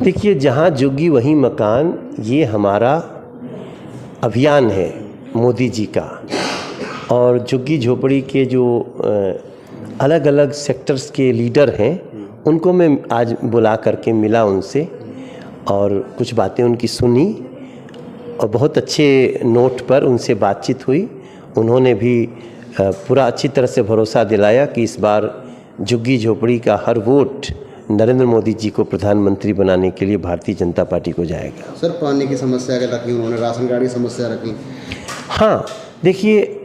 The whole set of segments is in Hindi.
देखिए, जहाँ झुग्गी वहीं मकान, ये हमारा अभियान है मोदी जी का। और झुग्गी झोपड़ी के जो अलग अलग सेक्टर्स के लीडर हैं, उनको मैं आज बुला करके मिला उनसे और कुछ बातें उनकी सुनी और बहुत अच्छे नोट पर उनसे बातचीत हुई। उन्होंने भी पूरा अच्छी तरह से भरोसा दिलाया कि इस बार झुग्गी झोपड़ी का हर वोट नरेंद्र मोदी जी को प्रधानमंत्री बनाने के लिए भारतीय जनता पार्टी को जाएगा। सर, पानी की समस्या रखी उन्होंने, राशन कार्ड की समस्या रखी। हाँ, देखिए,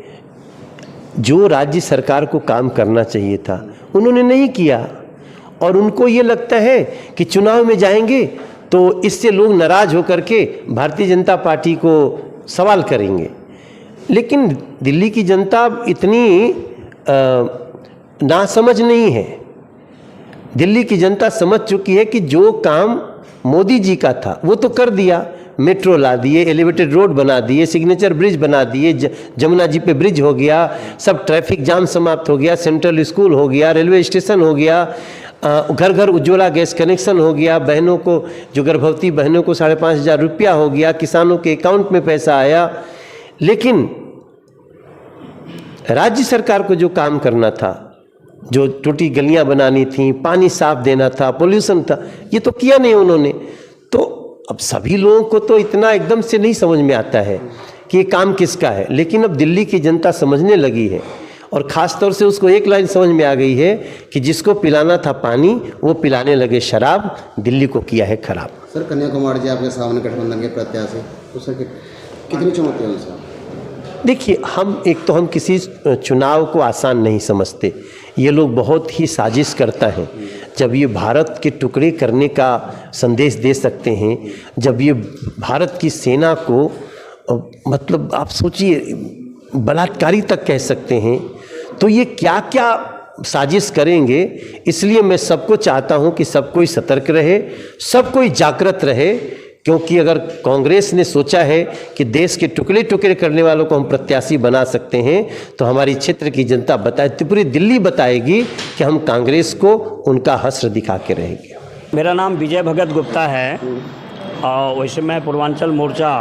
जो राज्य सरकार को काम करना चाहिए था उन्होंने नहीं किया और उनको ये लगता है कि चुनाव में जाएंगे तो इससे लोग नाराज होकर के भारतीय जनता पार्टी को सवाल करेंगे। लेकिन दिल्ली की जनता इतनी नासमझ नहीं है। दिल्ली की जनता समझ चुकी है कि जो काम मोदी जी का था वो तो कर दिया। मेट्रो ला दिए, एलिवेटेड रोड बना दिए, सिग्नेचर ब्रिज बना दिए, जमुना जी पे ब्रिज हो गया, सब ट्रैफिक जाम समाप्त हो गया, सेंट्रल स्कूल हो गया, रेलवे स्टेशन हो गया, घर घर उज्ज्वला गैस कनेक्शन हो गया, बहनों को, जो गर्भवती बहनों को 5,500 रुपया हो गया, किसानों के अकाउंट में पैसा आया। लेकिन राज्य सरकार को जो काम करना था, जो टूटी गलियां बनानी थी, पानी साफ देना था, पोल्यूशन था, ये तो किया नहीं उन्होंने। तो अब सभी लोगों को तो इतना एकदम से नहीं समझ में आता है कि ये काम किसका है, लेकिन अब दिल्ली की जनता समझने लगी है और ख़ास तौर से उसको एक लाइन समझ में आ गई है कि जिसको पिलाना था पानी वो पिलाने लगे शराब। दिल्ली को किया है खराब। सर, कन्याकुमारी जी आपके सामने गठबंधन के प्रत्याशी, तो सर कितनी चुनौती है उनसे? देखिए, हम किसी चुनाव को आसान नहीं समझते। ये लोग बहुत ही साजिश करता है। जब ये भारत के टुकड़े करने का संदेश दे सकते हैं, जब ये भारत की सेना को मतलब आप सोचिए बलात्कारी तक कह सकते हैं, तो ये क्या क्या साजिश करेंगे। इसलिए मैं सबको चाहता हूं कि सब कोई सतर्क रहे, सब कोई जागृत रहे, क्योंकि अगर कांग्रेस ने सोचा है कि देश के टुकड़े टुकड़े करने वालों को हम प्रत्याशी बना सकते हैं, तो हमारी क्षेत्र की जनता पूरी दिल्ली बताएगी कि हम कांग्रेस को उनका हश्र दिखा के रहेंगे। मेरा नाम विजय भगत गुप्ता है और वैसे मैं पूर्वांचल मोर्चा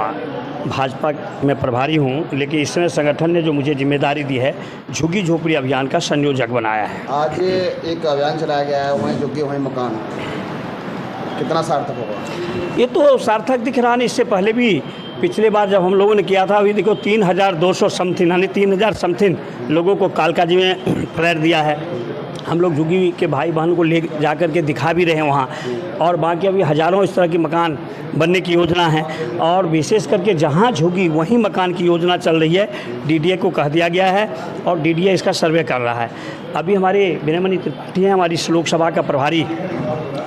भाजपा में प्रभारी हूं, लेकिन इस समय संगठन ने जो मुझे जिम्मेदारी दी है, झुग्गी झोपड़ी अभियान का संयोजक बनाया है। आज एक अभियान चलाया गया है, वहीं झुग्गी वहीं मकान, कितना सार्थक होगा? ये तो सार्थक दिख रहा नहीं। इससे पहले भी पिछले बार जब हम लोगों ने किया था, अभी देखो 3,200 समथिंग, यानी 3,000 समथिंग लोगों को कालका जी में फ्लैट दिया है। हम लोग झुग्गी के भाई बहन को ले जा कर के दिखा भी रहे हैं वहाँ, और बाकी अभी हज़ारों इस तरह की मकान बनने की योजना है। और विशेष करके जहाँ झुग्गी वहीं मकान की योजना चल रही है। डीडीए को कह दिया गया है और डीडीए इसका सर्वे कर रहा है। अभी हमारे विनयमणि त्रिपाठी हैं, हमारी लोकसभा का प्रभारी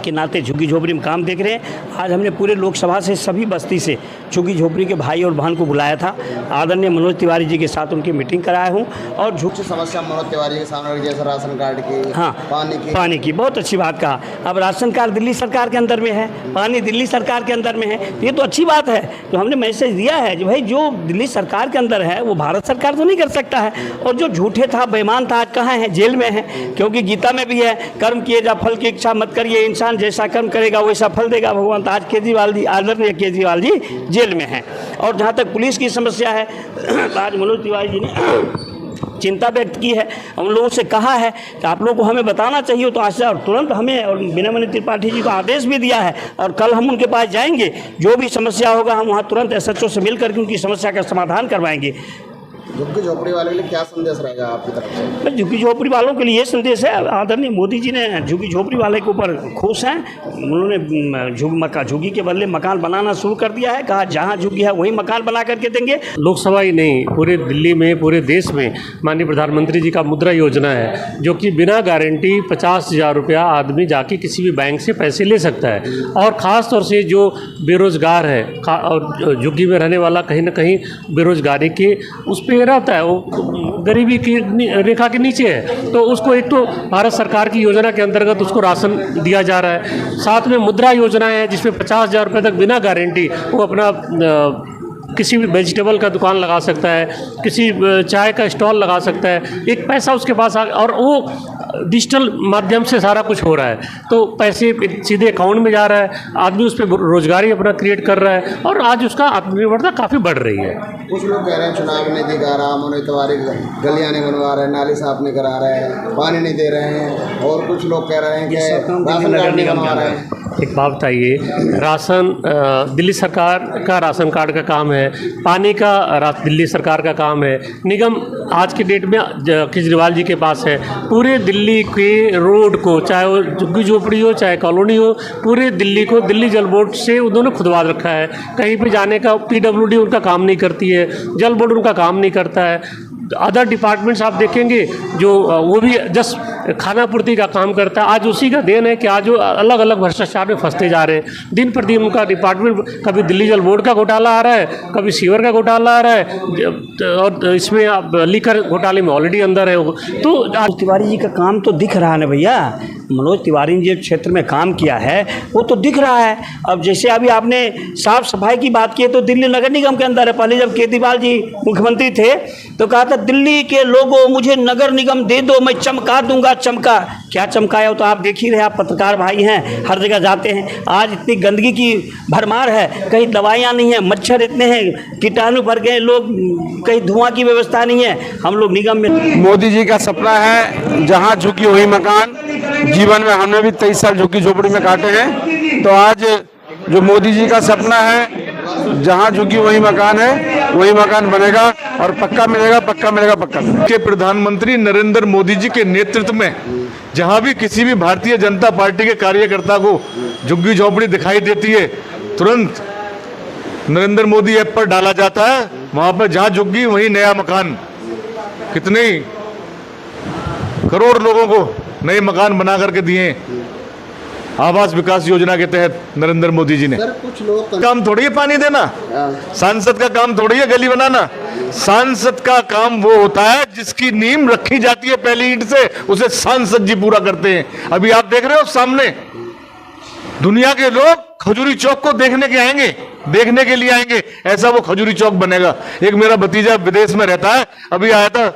के नाते झुग्गी झोपड़ी में काम देख रहे हैं। आज हमने पूरे लोकसभा से सभी बस्ती से झुग्गी झोपड़ी के भाई और बहन को बुलाया था। आदरणीय मनोज तिवारी जी के साथ उनकी मीटिंग कराया हूँ। और झुग्गी समस्या मनोज तिवारी के सामने, जैसे राशन कार्ड की, हाँ, पानी की बहुत अच्छी बात कहा। अब राशन कार्ड दिल्ली सरकार के अंदर में है, पानी दिल्ली सरकार के अंदर में है, ये तो अच्छी बात है। तो हमने मैसेज दिया है कि भाई जो दिल्ली सरकार के अंदर है वो भारत सरकार तो नहीं कर सकता है। और जो झूठे था, बेईमान था, आज कहाँ है? जेल में है। क्योंकि गीता में भी है, कर्म किए जा फल की इच्छा मत करिए, इंसान जैसा कर्म करेगा वैसा फल देगा भगवान। तो आज केजरीवाल जी, आदरणीय केजरीवाल जी जेल में हैं। और जहाँ तक पुलिस की समस्या है, आज मनोज तिवारी जी ने चिंता व्यक्त की है। हम लोगों से कहा है कि आप लोगों को हमें बताना चाहिए, तो आज और तुरंत हमें और विनयमणि त्रिपाठी जी को आदेश भी दिया है और कल हम उनके पास जाएंगे। जो भी समस्या होगा हम वहाँ तुरंत एसएचओ से मिल करके उनकी समस्या का समाधान करवाएंगे। झुग्गी झोपड़ी वाले के लिए क्या संदेश रहेगा आपकी तरफ से? झुग्गी झोपड़ी वालों के लिए ये संदेश है, आदरणीय मोदी जी ने झुग्गी झोपड़ी वाले के ऊपर खुश हैं। उन्होंने झुग्गी के बदले मकान बनाना शुरू कर दिया है। कहा जहाँ झुग्गी है वही मकान बना करके देंगे। लोकसभा ही नहीं, पूरे दिल्ली में, पूरे देश में माननीय प्रधानमंत्री जी का मुद्रा योजना है, जो कि बिना गारंटी 50,000 रुपया आदमी जाके किसी भी बैंक से पैसे ले सकता है। और ख़ास तौर से जो बेरोज़गार है और झुग्गी में रहने वाला कहीं ना कहीं बेरोज़गारी के उस पर रहता है, वो गरीबी की रेखा के नीचे है, तो उसको एक तो भारत सरकार की योजना के अंतर्गत उसको राशन दिया जा रहा है। साथ में मुद्रा योजना है जिसमें 50,000 रुपये तक बिना गारंटी वो अपना किसी भी वेजिटेबल का दुकान लगा सकता है, किसी चाय का स्टॉल लगा सकता है, एक पैसा उसके पास और वो डिजिटल माध्यम से सारा कुछ हो रहा है, तो पैसे सीधे अकाउंट में जा रहा है, आदमी उस पर रोजगारी अपना क्रिएट कर रहा है और आज उसका आत्मनिर्भरता काफ़ी बढ़ रही है। कुछ लोग कह रहे हैं चुनाव निधि का रहा, मनोज तिवारी गलियां नहीं बनवा रहे, नाली साफ नहीं करा रहे हैं, पानी नहीं दे रहे हैं, और कुछ लोग कह रहे हैं कि राशन कार्ड नहीं बनवा रहे हैं। एक बात बताइए, राशन दिल्ली सरकार का राशन कार्ड का काम है, पानी का दिल्ली सरकार का काम है, निगम आज के डेट में केजरीवाल जी के पास है। पूरे दिल्ली के रोड को, चाहे वो झुग्गी झोपड़ी हो चाहे कॉलोनी हो, पूरे दिल्ली को दिल्ली जल बोर्ड से उन्होंने खुदवा रखा है। कहीं पे जाने का PWD उनका काम नहीं करती है, जल बोर्ड उनका काम नहीं करता है। अदर डिपार्टमेंट्स आप देखेंगे जो वो भी जस्ट खाना पूर्ति का काम करता है। आज उसी का देन है कि आज वो अलग अलग भ्रष्टाचार में फंसते जा रहे हैं। दिन प्रतिदिन उनका डिपार्टमेंट, कभी दिल्ली जल बोर्ड का घोटाला आ रहा है, कभी सीवर का घोटाला आ रहा है, और इसमें आप लीकर घोटाले में ऑलरेडी अंदर है वो। तो मनोज तिवारी जी का काम तो दिख रहा है ना भैया, मनोज तिवारी ने जिस क्षेत्र में काम किया है वो तो दिख रहा है। अब जैसे अभी आपने साफ सफाई की बात की है, तो दिल्ली नगर निगम के अंदर है। पहले जब केजरीवाल जी मुख्यमंत्री थे तो कहा था दिल्ली के लोगों मुझे नगर निगम दे दो, मैं चमका दूंगा। चमका क्या चमकाया हो तो आप देख ही रहे, आप पत्रकार भाई हैं, हर जगह जाते हैं। आज इतनी गंदगी की भरमार है, कहीं दवाइयाँ नहीं है, मच्छर इतने हैं, कीटाणु भर गए, लोग कहीं धुआं की व्यवस्था नहीं है। हम लोग निगम में मोदी जी का सपना है जहाँ झुकी वही मकान। जीवन में हमने भी 23 साल झुग्गी झोपड़ी में काटे हैं, तो आज जो मोदी जी का सपना है जहाँ झुकी वही मकान है, वही मकान बनेगा और पक्का मिलेगा, पक्का मिलेगा, पक्का मिलेगा। के प्रधानमंत्री नरेंद्र मोदी जी के नेतृत्व में जहाँ भी किसी भी भारतीय जनता पार्टी के कार्यकर्ता को झुग्गी झोपड़ी दिखाई देती है, तुरंत नरेंद्र मोदी ऐप पर डाला जाता है, वहाँ पर जहाँ झुग्गी वही नया मकान। कितने करोड़ लोगों को नए मकान बना करके दिए आवास विकास योजना के तहत नरेंद्र मोदी जी ने। सर कुछ लोग काम थोड़ी है पानी देना, सांसद का काम थोड़ी है गली बनाना। सांसद का काम वो होता है जिसकी नींव रखी जाती है पहली ईंट से, उसे सांसद जी पूरा करते हैं। अभी आप देख रहे हो सामने दुनिया के लोग खजूरी चौक को देखने के आएंगे, देखने के लिए आएंगे, ऐसा वो खजूरी चौक बनेगा। एक मेरा भतीजा विदेश में रहता है, अभी आया था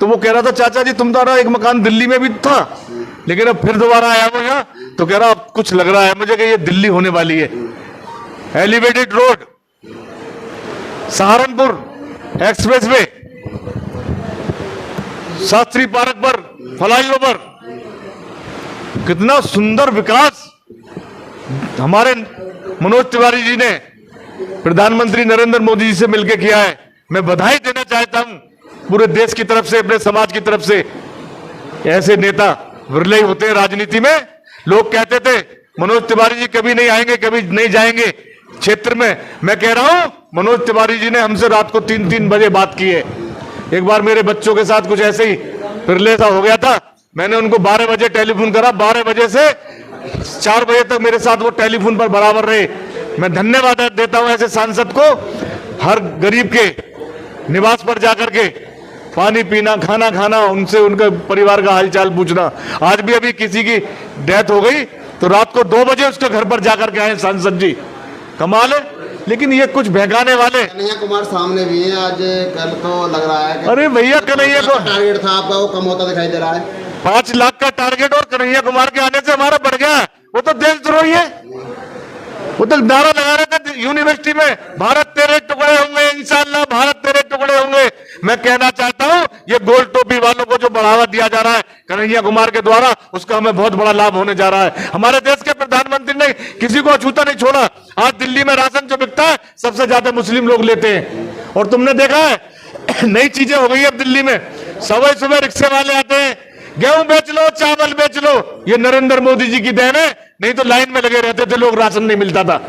तो वो कह रहा था चाचा जी तुम्हारा एक मकान दिल्ली में भी था, लेकिन अब फिर दोबारा आया वो यहाँ, तो कह रहा अब कुछ लग रहा है मुझे कि ये दिल्ली होने वाली है। Elevated road, Saharanpur expressway, Shastri park पर फ्लाईओवर, कितना सुंदर विकास हमारे मनोज तिवारी जी ने प्रधानमंत्री नरेंद्र मोदी जी से मिलकर किया है। मैं बधाई देना चाहता हूं पूरे देश की तरफ से, अपने समाज की तरफ से। ऐसे नेता विरले ही होते हैं राजनीति में। लोग कहते थे मनोज तिवारी जी कभी नहीं आएंगे, कभी नहीं जाएंगे क्षेत्र में। मैं कह रहा हूं मनोज तिवारी जी ने हमसे रात को 3-3 बजे बात की है। एक बार मेरे बच्चों के साथ कुछ ऐसे ही विरले सा हो गया था, मैंने उनको 12 बजे टेलीफोन करा, 12 बजे से 4 बजे तक मेरे साथ वो टेलीफोन पर बराबर रहे। मैं धन्यवाद देता हूं ऐसे सांसद को, हर गरीब के निवास पर जाकर के पानी पीना, खाना खाना, उनसे उनके परिवार का हालचाल पूछना। आज भी अभी किसी की डेथ हो गई तो रात को 2 बजे उसके घर पर जाकर के आए सांसद जी, कमाल है। लेकिन ये कुछ बहकाने वाले कन्हैया कुमार सामने भी है, आज कल तो लग रहा है कि अरे भैया कन्हैया को टारगेट था आपका वो कम होता दिखाई दे रहा है। 5 लाख का टारगेट और कन्हैया कुमार के आने से हमारा बढ़ गया। वो तो देशद्रोही है, वो तो नारा लगा रहे थे यूनिवर्सिटी में, भारत तेरे टुकड़े होंगे, इंशाअल्लाह भारत तेरे टुकड़े होंगे। मैं कहना चाहता हूं ये गोल टोपी वालों को जो बढ़ावा दिया जा रहा है कन्हैया कुमार के द्वारा, उसका हमें बहुत बड़ा लाभ होने जा रहा है। हमारे देश के प्रधानमंत्री ने किसी को अछूता नहीं छोड़ा। आज दिल्ली में राशन जो बिकता है सबसे ज्यादा मुस्लिम लोग लेते हैं। और तुमने देखा है नई चीजें हो गई अब दिल्ली में, सुबह सुबह रिक्शे वाले आते हैं, गेहूं बेच लो, चावल बेच लो। ये नरेंद्र मोदी जी की देन है, नहीं तो लाइन में लगे रहते थे लोग, राशन नहीं मिलता था।